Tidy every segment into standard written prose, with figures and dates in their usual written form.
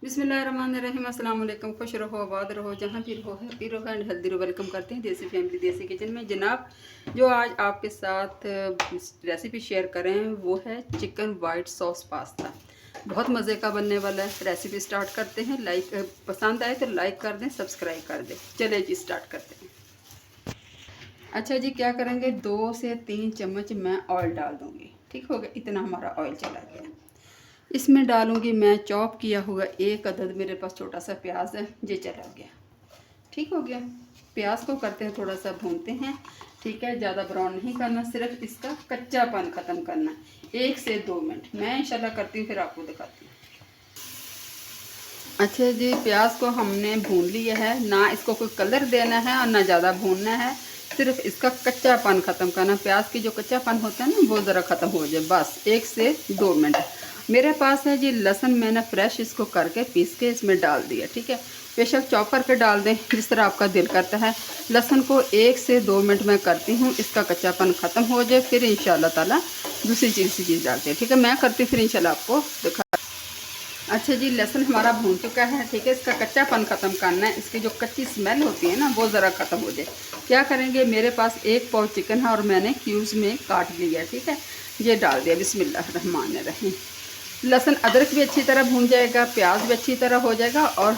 बिस्मिल्लाहिर्रहमानिर्रहीम। अस्सलाम वालेकुम। खुश रहो, आबाद रहो, जहाँ भी रहो, हैप्पी रहो एंड हेल्दी रहो। वेलकम करते हैं देसी फैमिली देसी किचन में। जनाब, जो आज आपके साथ रेसिपी शेयर करें वो है चिकन वाइट सॉस पास्ता। बहुत मज़े का बनने वाला है। रेसिपी स्टार्ट करते हैं। पसंद आए तो लाइक कर दें, सब्सक्राइब कर दें। चले जी स्टार्ट करते हैं। अच्छा जी, क्या करेंगे, 2 से 3 चम्मच मैं ऑयल डाल दूँगी। ठीक हो गया, इतना हमारा ऑयल चला गया। इसमें डालूंगी मैं चॉप किया हुआ 1 अदद, मेरे पास छोटा सा प्याज है, ये चला गया। ठीक हो गया। प्याज को करते हैं थोड़ा सा भूनते हैं। ठीक है, ज़्यादा ब्राउन नहीं करना, सिर्फ इसका कच्चापन ख़त्म करना। 1 से 2 मिनट मैं इंशाल्लाह करती हूँ, फिर आपको दिखाती हूँ। अच्छा जी, प्याज को हमने भून लिया है। ना इसको कोई कलर देना है और ना ज़्यादा भूनना है, सिर्फ इसका कच्चापन ख़त्म करना। प्याज की जो कच्चापन होता है ना, वो ज़रा ख़त्म हो जाए, बस 1 से 2 मिनट। मेरे पास है जी लहसुन, मैंने फ्रेश इसको करके पीस के इसमें डाल दिया। ठीक है, बेशक चॉप करके डाल दें, जिस तरह आपका दिल करता है। लहसुन को 1 से 2 मिनट मैं करती हूँ, इसका कच्चापन ख़त्म हो जाए, फिर इंशाल्लाह ताला दूसरी चीज़ डालते हैं। ठीक है, मैं करती फिर इंशाल्लाह आपको दिखा। अच्छा जी, लहसुन हमारा भून चुका है। ठीक है, इसका कच्चापन ख़त्म करना है। इसकी जो कच्ची स्मेल होती है ना, वो ज़रा ख़त्म हो जाए। क्या करेंगे, मेरे पास 1 पाव चिकन है और मैंने क्यूब्स में काट लिया। ठीक है, ये डाल दिया। बिस्मिल्लाहिर्रहमानिर्रहीम। लहसुन अदरक भी अच्छी तरह भून जाएगा, प्याज भी अच्छी तरह हो जाएगा और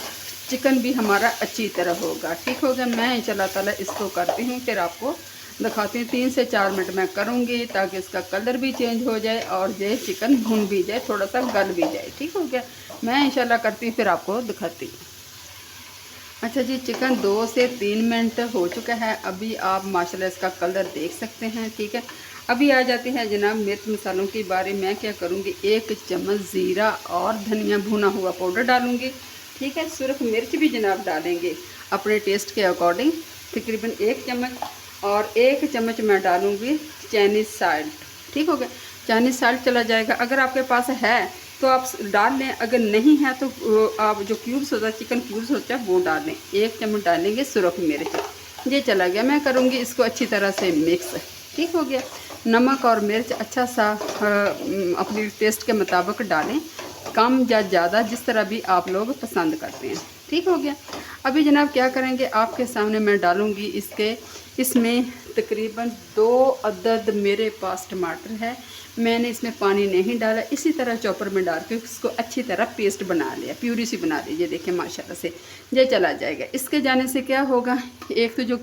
चिकन भी हमारा अच्छी तरह होगा। ठीक हो गया। मैं इंशाल्लाह ताला इसको करती हूँ, फिर आपको दिखाती हूँ। 3 से 4 मिनट मैं करूँगी ताकि इसका कलर भी चेंज हो जाए और ये चिकन भुन भी जाए, थोड़ा सा गल भी जाए। ठीक हो गया। मैं इंशाल्लाह करती हूँ, फिर आपको दिखाती हूँ। अच्छा जी, चिकन 2 से 3 मिनट हो चुका है। अभी आप माशाल्लाह इसका कलर देख सकते हैं। ठीक है, अभी आ जाते हैं जनाब मिर्च मसालों की बारी। मैं क्या करूँगी, 1 चम्मच ज़ीरा और धनिया भुना हुआ पाउडर डालूँगी। ठीक है, सुरख मिर्च भी जनाब डालेंगे अपने टेस्ट के अकॉर्डिंग, तकरीबन 1 चम्मच। और 1 चम्मच मैं डालूँगी चाइनीज़ साल्ट। ठीक हो गया, चाइनीज़ साल्ट चला जाएगा। अगर आपके पास है तो आप डाल लें, अगर नहीं है तो आप जो क्यूब्स होता है, चिकन क्यूब्स होता है, वो डाल लें। 1 चम्मच डालेंगे सुरख मिर्च। ये चला गया। मैं करूँगी इसको अच्छी तरह से मिक्स। ठीक हो गया। नमक और मिर्च अच्छा सा अपनी टेस्ट के मुताबिक डालें, कम या ज़्यादा, जिस तरह भी आप लोग पसंद करते हैं। ठीक हो गया। अभी जनाब क्या करेंगे, आपके सामने मैं डालूँगी इसमें तकरीबन 2 अदद मेरे पास टमाटर है। मैंने इसमें पानी नहीं डाला, इसी तरह चॉपर में डाल के इसको अच्छी तरह पेस्ट बना लिया, प्यूरी सी बना ली। ये देखिए माशाल्लाह से ये चला जाएगा। इसके जाने से क्या होगा, एक तो जो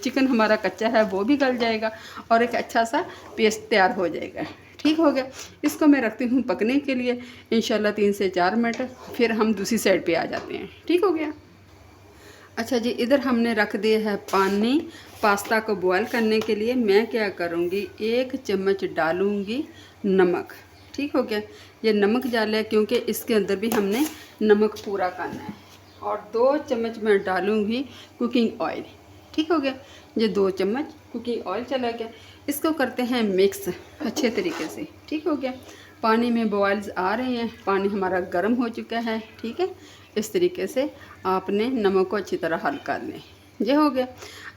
चिकन हमारा कच्चा है वो भी गल जाएगा और एक अच्छा सा पेस्ट तैयार हो जाएगा। ठीक हो गया। इसको मैं रखती हूँ पकने के लिए इंशाल्लाह 3 से 4 मिनट, फिर हम दूसरी साइड पे आ जाते हैं। ठीक हो गया। अच्छा जी, इधर हमने रख दिया है पानी पास्ता को बॉयल करने के लिए। मैं क्या करूँगी, 1 चम्मच डालूँगी नमक। ठीक हो गया, ये नमक डाला है क्योंकि इसके अंदर भी हमने नमक पूरा करना है। और 2 चम्मच मैं डालूँगी कुकिंग ऑयल। ठीक हो गया, ये 2 चम्मच कुकिंग ऑयल चला गया। इसको करते हैं मिक्स अच्छे तरीके से। ठीक हो गया। पानी में बॉयल्स आ रहे हैं, पानी हमारा गर्म हो चुका है। ठीक है, इस तरीके से आपने नमक को अच्छी तरह हल कर लें। ये हो गया।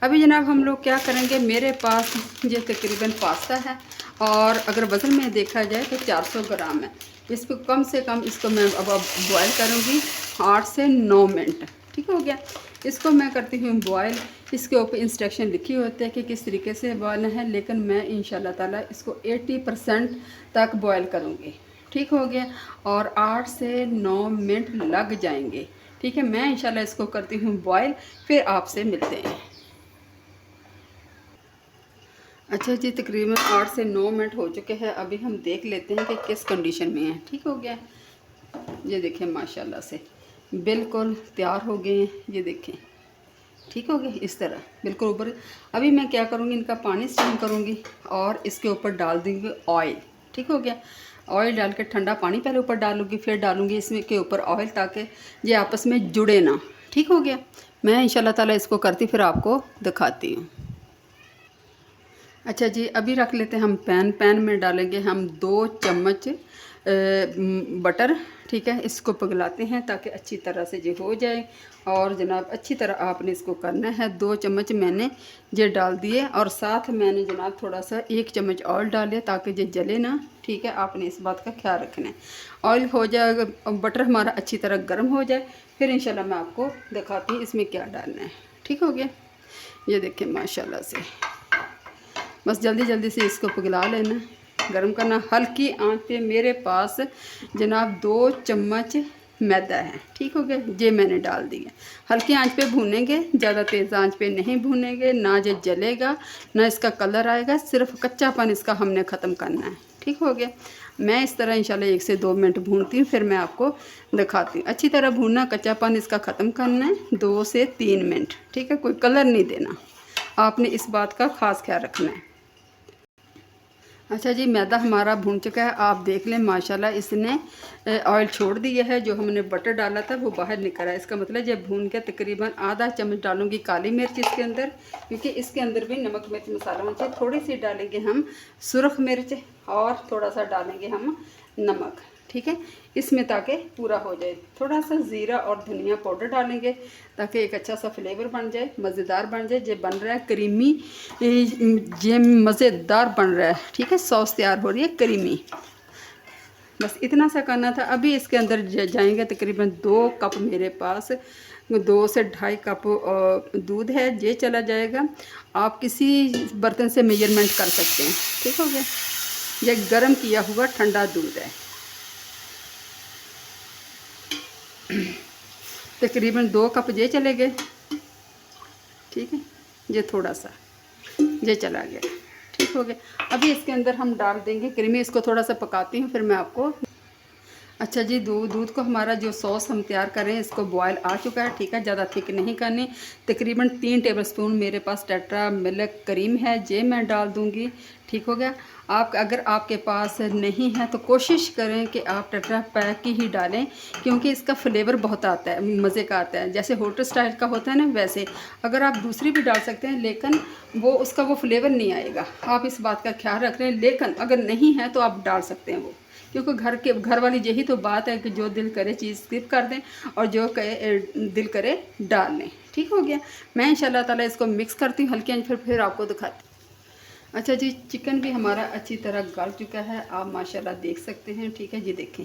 अभी जनाब हम लोग क्या करेंगे, मेरे पास ये तकरीबन पास्ता है और अगर वज़न में देखा जाए तो 400 ग्राम है। इसको कम से कम इसको मैं अब बॉयल करूँगी 8 से 9 मिनट। ठीक हो गया। इसको मैं करती हूँ बॉयल। इसके ऊपर इंस्ट्रक्शन लिखी होती है कि किस तरीके से बॉयल है, लेकिन मैं इंशाल्लाह ताला इसको 80% तक बॉयल करूँगी। ठीक हो गया। और 8 से 9 मिनट लग जाएंगे। ठीक है, मैं इंशाल्लाह इसको करती हूँ बॉयल, फिर आपसे मिलते हैं। अच्छा जी, तकरीबन 8 से 9 मिनट हो चुके हैं। अभी हम देख लेते हैं कि किस कंडीशन में है। ठीक हो गया। ये देखें माशाल्लाह से बिल्कुल तैयार हो गए हैं। ये देखें, ठीक हो गया इस तरह बिल्कुल ऊपर। अभी मैं क्या करूँगी, इनका पानी स्टीम करूँगी और इसके ऊपर डाल दूँगी ऑयल। ठीक हो गया। ऑयल डाल के ठंडा पानी पहले ऊपर डालूँगी, फिर डालूँगी इसमें के ऊपर ऑयल, ताकि ये आपस में जुड़े ना। ठीक हो गया। मैं इंशाल्लाह ताला इसको करती फिर आपको दिखाती हूँ। अच्छा जी, अभी रख लेते हैं हम पैन में डालेंगे हम 2 चम्मच बटर, ठीक है, इसको पिघलाते हैं ताकि अच्छी तरह से ये हो जाए। और जनाब अच्छी तरह आपने इसको करना है। 2 चम्मच मैंने ये डाल दिए और साथ मैंने जनाब थोड़ा सा 1 चम्मच ऑयल डाले ताकि ये जले ना, ठीक है। आपने इस बात का ख्याल रखना है। ऑयल हो जाएगा, बटर हमारा अच्छी तरह गर्म हो जाए, फिर इंशाल्लाह मैं आपको दिखाती हूँ इसमें क्या डालना है। ठीक हो गया, ये देखें माशाल्लाह से। बस जल्दी जल्दी से इसको पिघला लेना, गरम करना हल्की आंच पे। मेरे पास जनाब 2 चम्मच मैदा है, ठीक हो गया। ये मैंने डाल दिया। हल्की आंच पे भूनेंगे, ज़्यादा तेज़ आंच पे नहीं भूनेंगे, ना ये जलेगा ना इसका कलर आएगा, सिर्फ कच्चापन इसका हमने ख़त्म करना है। ठीक हो गया। मैं इस तरह इंशाल्लाह 1 से 2 मिनट भूनती हूँ, फिर मैं आपको दिखाती हूँ। अच्छी तरह भूनना, कच्चापन इसका ख़त्म करना है 2 से 3 मिनट, ठीक है। कोई कलर नहीं देना, आपने इस बात का ख़ास ख्याल रखना है। अच्छा जी, मैदा हमारा भून चुका है, आप देख लें माशाल्लाह इसने ऑयल छोड़ दिया है। जो हमने बटर डाला था वो बाहर निकल रहा है। इसका मतलब जब भून के तकरीबन आधा चम्मच डालूंगी काली मिर्च इसके अंदर, क्योंकि इसके अंदर भी नमक मिर्च मसाला होना चाहिए। थोड़ी सी डालेंगे हम सुरख मिर्च और थोड़ा सा डालेंगे हम नमक, ठीक है, इसमें ताकि पूरा हो जाए। थोड़ा सा ज़ीरा और धनिया पाउडर डालेंगे ताकि एक अच्छा सा फ्लेवर बन जाए, मज़ेदार बन जाए। ये बन रहा है क्रीमी, ये मज़ेदार बन रहा है, ठीक है। सॉस तैयार हो रही है क्रीमी। बस इतना सा करना था। अभी इसके अंदर जाएंगे तकरीबन 2 कप, मेरे पास 2 से 2.5 कप दूध है, ये चला जाएगा। आप किसी बर्तन से मेजरमेंट कर सकते हैं, ठीक हो गया। ये गर्म किया हुआ ठंडा दूध है। तकरीबन 2 कप ये चले गए, ठीक है। ये थोड़ा सा ये चला गया, ठीक हो गया। अभी इसके अंदर हम डाल देंगे क्रीमी। इसको थोड़ा सा पकाती हूँ, फिर मैं आपको। अच्छा जी, दूध को हमारा जो सॉस हम तैयार कर रहे हैं इसको बॉयल आ चुका है, ठीक है। ज़्यादा थिक नहीं करनी। तकरीबन 3 टेबलस्पून मेरे पास टेट्रा मिल्क क्रीम है, ये मैं डाल दूँगी, ठीक हो गया। आप अगर आपके पास नहीं है तो कोशिश करें कि आप टेट्रा पैक की ही डालें, क्योंकि इसका फ्लेवर बहुत आता है, मज़े का आता है। जैसे होटल स्टाइल का होता है ना, वैसे अगर आप दूसरी भी डाल सकते हैं, लेकिन वो उसका वो फ्लेवर नहीं आएगा। आप इस बात का ख्याल रख रहे हैं। लेकिन अगर नहीं है तो आप डाल सकते हैं वो, क्योंकि घर वाली यही तो बात है कि जो दिल करे चीज़ स्किप कर दें और जो दिल करे डाल लें, ठीक हो गया। मैं इंशाल्लाह ताला इसको मिक्स करती हूँ हल्की आंच, फिर आपको दिखाती हूँ। अच्छा जी, चिकन भी हमारा अच्छी तरह गल चुका है, आप माशाल्लाह देख सकते हैं, ठीक है। ये देखें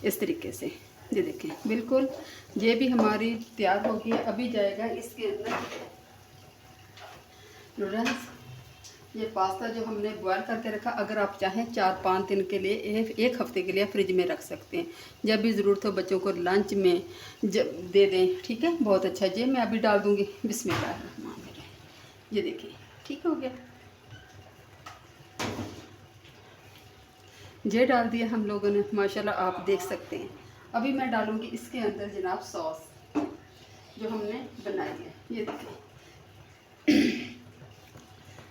इस तरीके से, ये देखें बिल्कुल ये भी हमारी तैयार हो गई है। अभी जाएगा इसके अंदर नूडल्स। ये पास्ता जो हमने बॉयल करके रखा, अगर आप चाहें 4-5 दिन के लिए, एक हफ्ते के लिए फ्रिज में रख सकते हैं। जब भी ज़रूरत हो बच्चों को लंच में जब दे दें, ठीक है, बहुत अच्छा। जी मैं अभी डाल दूँगी, बिस्मिल्लाह। ये देखिए, ठीक हो गया। ये डाल दिया हम लोगों ने, माशाल्लाह आप देख सकते हैं। अभी मैं डालूँगी इसके अंदर जनाब सॉस जो हमने बनाई है। ये देखिए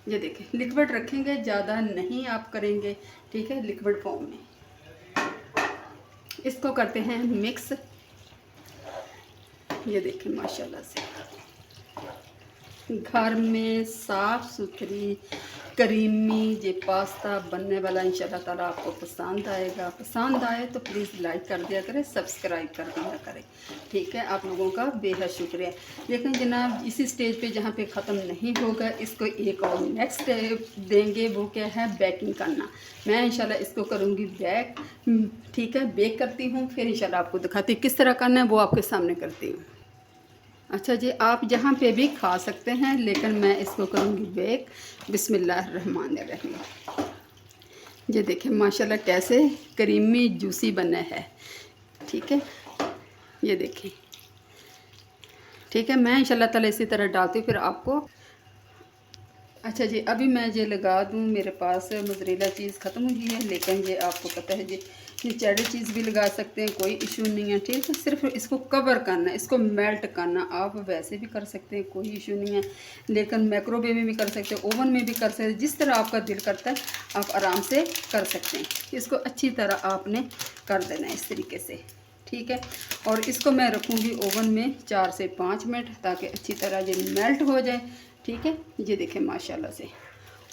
ये देखें, लिक्विड रखेंगे, ज़्यादा नहीं आप करेंगे, ठीक है, लिक्विड फॉर्म में। इसको करते हैं मिक्स। ये देखें माशाल्लाह से घर में साफ़ सुथरी क्रीमी ये पास्ता बनने वाला। इंशाल्लाह ताला आपको पसंद आएगा। पसंद आए तो प्लीज़ लाइक कर दिया करें, सब्सक्राइब कर दिया करें, ठीक है। आप लोगों का बेहद शुक्रिया। लेकिन जनाब इसी स्टेज पे जहाँ पे ख़त्म नहीं होगा, इसको एक और नेक्स्ट स्टेप देंगे, वो क्या है, बेकिंग करना। मैं इंशाल्लाह इसको करूँगी बेक, ठीक है। बेक करती हूँ, फिर इंशाल्लाह आपको दिखाती हूँ किस तरह करना है, वो आपके सामने करती हूँ। अच्छा जी, आप जहाँ पे भी खा सकते हैं, लेकिन मैं इसको करूँगी बेक। बिस्मिल्लाहिर्रहमानिर्रहीम। ये देखें माशाल्लाह कैसे क्रीमी जूसी बना है, ठीक है। ये देखें, ठीक है। मैं इंशाल्लाह ताला इसी तरह डालती हूँ, फिर आपको। अच्छा जी, अभी मैं ये लगा दूँ। मेरे पास मोज़रेला चीज़ ख़त्म हुई है, लेकिन ये आपको पता है ये चेडर चीज़ भी लगा सकते हैं, कोई इशू नहीं है, ठीक है। सिर्फ इसको कवर करना है, इसको मेल्ट करना। आप वैसे भी कर सकते हैं, कोई इशू नहीं है, लेकिन माइक्रोवेव में भी कर सकते हैं, ओवन में भी कर सकते हैं, जिस तरह आपका दिल करता है आप आराम से कर सकते हैं। इसको अच्छी तरह आपने कर देना है इस तरीके से, ठीक है। और इसको मैं रखूँगी ओवन में 4 से 5 मिनट, ताकि अच्छी तरह ये मेल्ट हो जाए, ठीक है। ये देखें माशाल्लाह से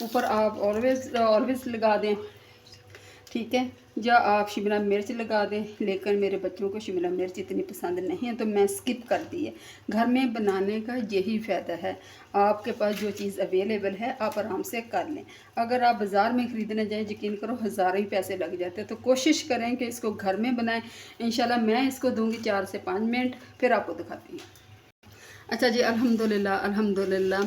ऊपर आप ऑलवेज़ लगा दें ठीक है। या आप शिमला मिर्च लगा दें, लेकिन मेरे बच्चों को शिमला मिर्च इतनी पसंद नहीं है तो मैं स्किप कर दी है। घर में बनाने का यही फ़ायदा है, आपके पास जो चीज़ अवेलेबल है आप आराम से कर लें। अगर आप बाज़ार में ख़रीदने जाएँ, यकीन करो हज़ारों ही पैसे लग जाते हैं। तो कोशिश करें कि इसको घर में बनाएं। इंशाल्लाह मैं इसको दूंगी 4 से 5 मिनट, फिर आपको दिखाती हूँ। अच्छा जी, अल्हम्दुलिल्लाह अल्हम्दुलिल्लाह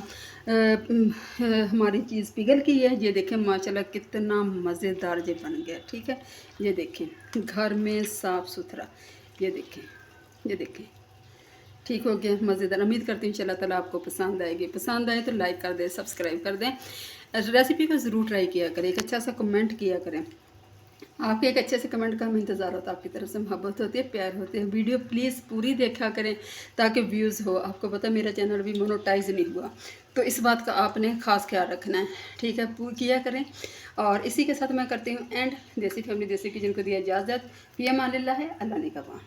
हमारी चीज़ पिघल गई है। ये देखें माशाल्लाह कितना मज़ेदार ये बन गया। ठीक है, ये देखें घर में साफ़ सुथरा, ये देखें, ये देखें ठीक हो गया, मज़ेदार। उम्मीद करती हूँ इंशाल्लाह ताला आपको पसंद आएगी। पसंद आए तो लाइक कर दें, सब्सक्राइब कर दें, रेसिपी को ज़रूर ट्राई किया करें, एक अच्छा सा कमेंट किया करें। आपके एक अच्छे से कमेंट का हमें इंतज़ार होता है, आपकी तरफ से मोहब्बत होती है, प्यार होते हैं। वीडियो प्लीज़ पूरी देखा करें ताकि व्यूज़ हो। आपको पता है मेरा चैनल भी मोनेटाइज नहीं हुआ, तो इस बात का आपने ख़ास ख्याल रखना है। ठीक है, पूरी किया करें। और इसी के साथ मैं करती हूँ एंड। देसी फैमिली देसी किचन को दिया इजाज़त। फ़ी अमान अल्लाह है, अल्लाह ने कहा।